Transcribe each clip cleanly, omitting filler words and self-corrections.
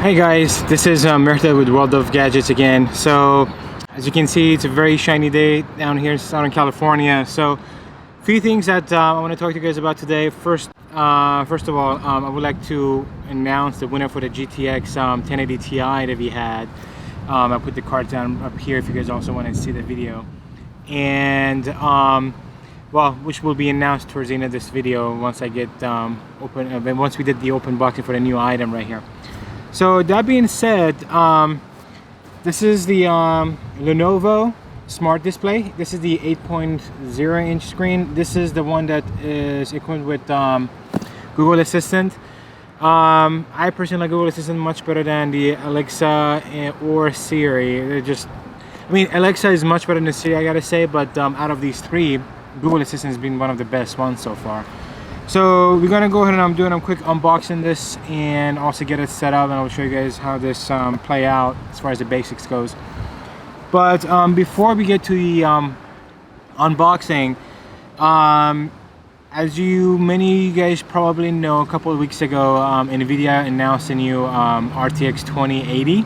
Hey guys, this is Mirta with World of Gadgets again. So as you can see, it's a very shiny day down here in Southern California. So a few things that I want to talk to you guys about today. First of all, I would like to announce the winner for the GTX 1080 Ti that we had. I put the cards down up here if you guys also want to see the video. And well, which will be announced towards the end of this video once I get once we did the open boxing for the new item right here. So that being said, this is the Lenovo Smart Display. This is the 8.0 inch screen. This is the one that is equipped with Google Assistant. I personally like Google Assistant much better than the Alexa or Siri. I mean, Alexa is much better than Siri, I gotta say, but out of these three, Google Assistant has been one of the best ones so far. So we're gonna go ahead and I'm doing a quick unboxing this and also get it set up, and I'll show you guys how this play out as far as the basics goes. But before we get to the unboxing, as many of you guys probably know, a couple of weeks ago, Nvidia announced a new RTX 2080,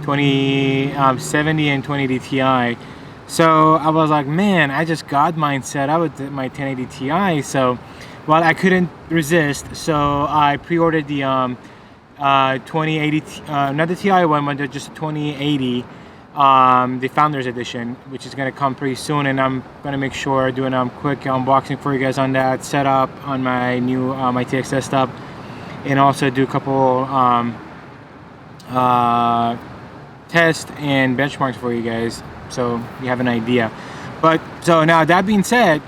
2070 and 2080 Ti. So I was like, man, I just got mine set up with my 1080 Ti. So well, I couldn't resist, so I pre-ordered the 2080, not the Ti one, but just the 2080, the Founders Edition, which is going to come pretty soon, and I'm going to make sure doing a quick unboxing for you guys on that, setup on my new my TX desktop, and also do a couple tests and benchmarks for you guys, so you have an idea. But so now that being said,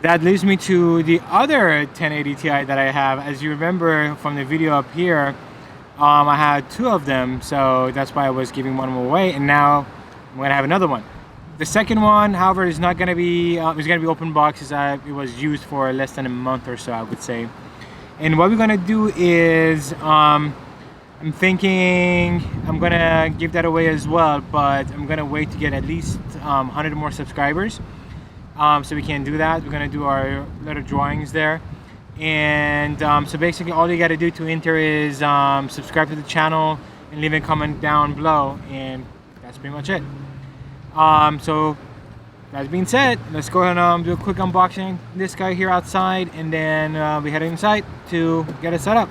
that leads me to the other 1080 Ti that I have. As you remember from the video up here, I had two of them, so that's why I was giving one away, and now I'm gonna have another one. The second one, however, is not gonna be, it's gonna be open box, as it was used for less than a month or so, I would say. And what we're gonna do is, I'm thinking I'm gonna give that away as well, but I'm gonna wait to get at least 100 more subscribers. So we can do that. We're gonna do our little drawings there, and so basically all you got to do to enter is subscribe to the channel and leave a comment down below, and that's pretty much it. So that being said, let's go ahead and do a quick unboxing of this guy here outside, and then we head inside to get it set up.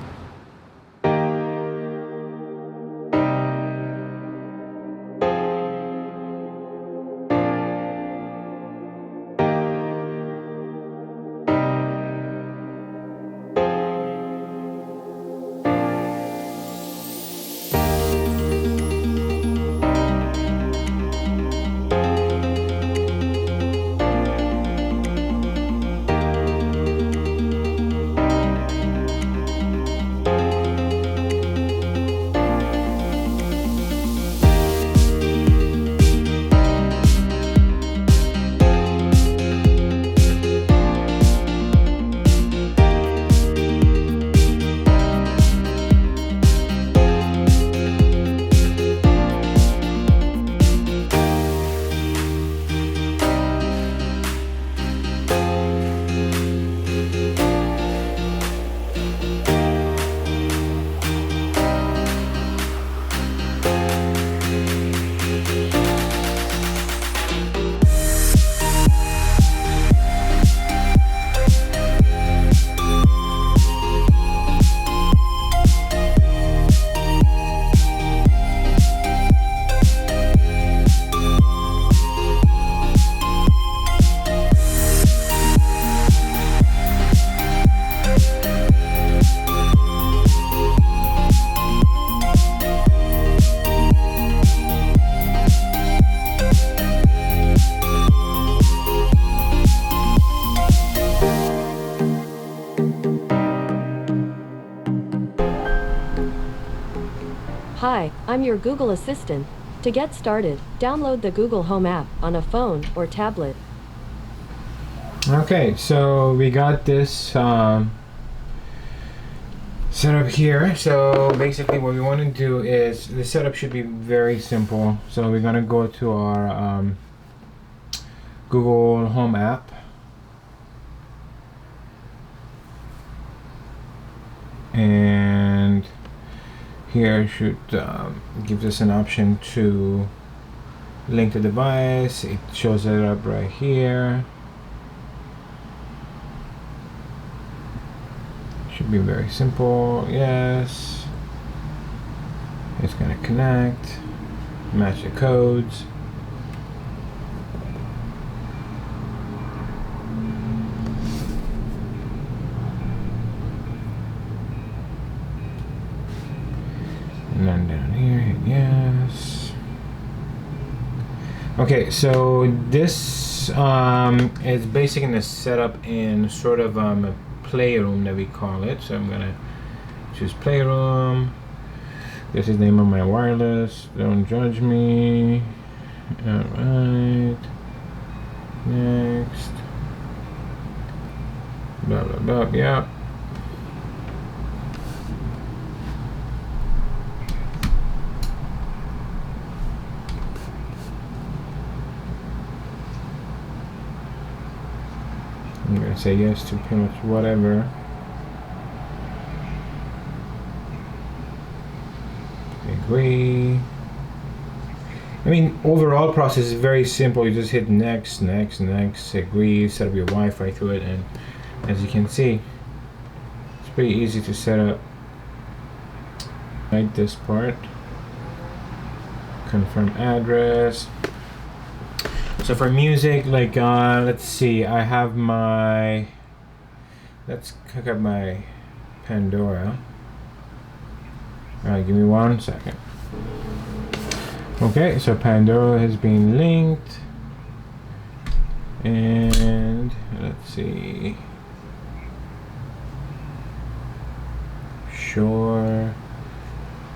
Hi, I'm your Google Assistant. To get started, download the Google Home app on a phone or tablet. Okay, so we got this set up here. So basically what we want to do is, the setup should be very simple. So we're going to go to our Google Home app. And Here should gives us an option to link the device. It shows it up right here. Should be very simple. Yes, it's gonna connect, match the codes. And then down here, hit yes. Okay, so this is basically the setup in sort of a playroom that we call it. So I'm gonna choose playroom. This is the name of my wireless. Don't judge me. All right. Next. Blah blah blah. Yeah. I'm gonna say yes to pretty much whatever. Agree. I mean, overall process is very simple. You just hit next, next, next, agree, set up your Wi-Fi to it, and as you can see, it's pretty easy to set up. Right, this part. Confirm address. So for music, like let's see, I have my, let's hook up my Pandora. Alright, give me 1 second. Okay, so Pandora has been linked, and let's see, sure,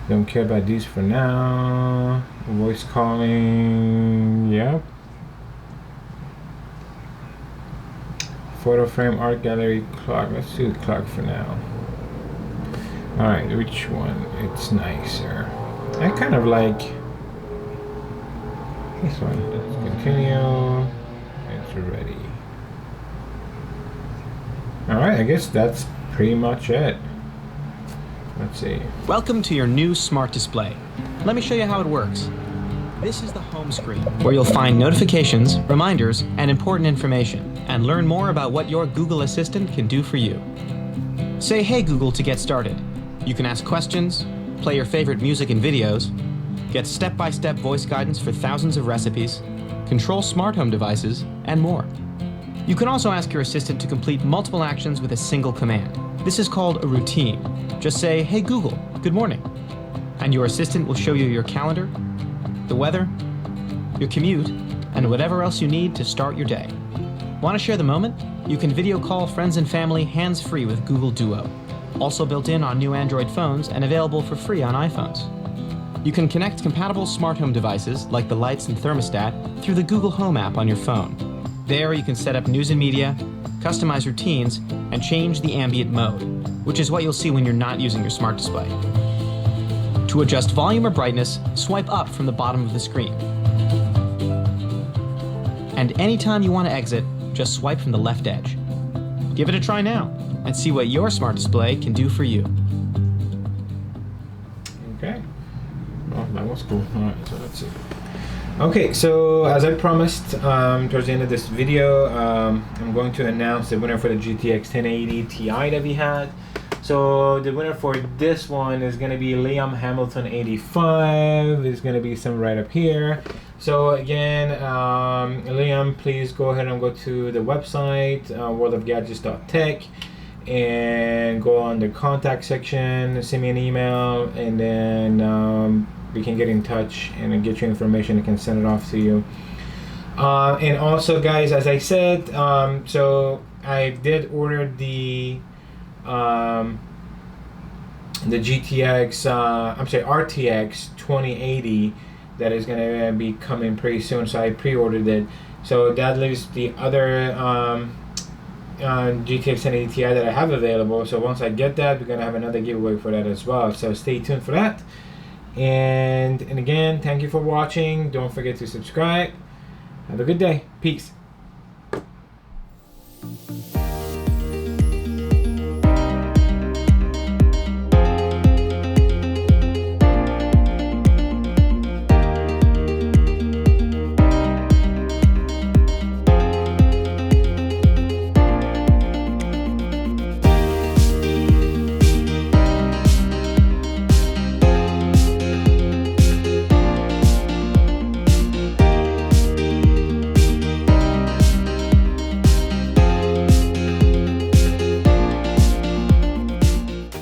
don't care about these for now. Voice calling, yep. Photo frame, art gallery, clock. Let's do the clock for now. Alright, which one? It's nicer. I kind of like this one. Let's continue. It's ready. Alright, I guess that's pretty much it. Let's see. Welcome to your new smart display. Let me show you how it works. This is the home screen, where you'll find notifications, reminders, and important information, and learn more about what your Google Assistant can do for you. Say, "Hey Google," to get started. You can ask questions, play your favorite music and videos, get step-by-step voice guidance for thousands of recipes, control smart home devices, and more. You can also ask your assistant to complete multiple actions with a single command. This is called a routine. Just say, "Hey Google, good morning," and your assistant will show you your calendar, the weather, your commute, and whatever else you need to start your day. Want to share the moment? You can video call friends and family hands-free with Google Duo. Also built in on new Android phones and available for free on iPhones. You can connect compatible smart home devices like the lights and thermostat through the Google Home app on your phone. There you can set up news and media, customize routines, and change the ambient mode, which is what you'll see when you're not using your smart display. To adjust volume or brightness, swipe up from the bottom of the screen. And anytime you want to exit, just swipe from the left edge. Give it a try now and see what your smart display can do for you. Okay. Well, that was cool. Alright, so let's see. Okay, so as I promised towards the end of this video, I'm going to announce the winner for the GTX 1080 Ti that we had. So the winner for this one is going to be Liam Hamilton 85. It's going to be some right up here. So again, Liam, please go ahead and go to the website, worldofgadgets.tech, and go on the contact section, send me an email, and then we can get in touch and get you information. I can send it off to you. And also, guys, as I said, so I did order the GTX, RTX 2080 that is going to be coming pretty soon. So I pre-ordered it. So that leaves the other GTX 1080 Ti that I have available. So once I get that, we're going to have another giveaway for that as well. So stay tuned for that. And again, thank you for watching. Don't forget to subscribe. Have a good day. Peace.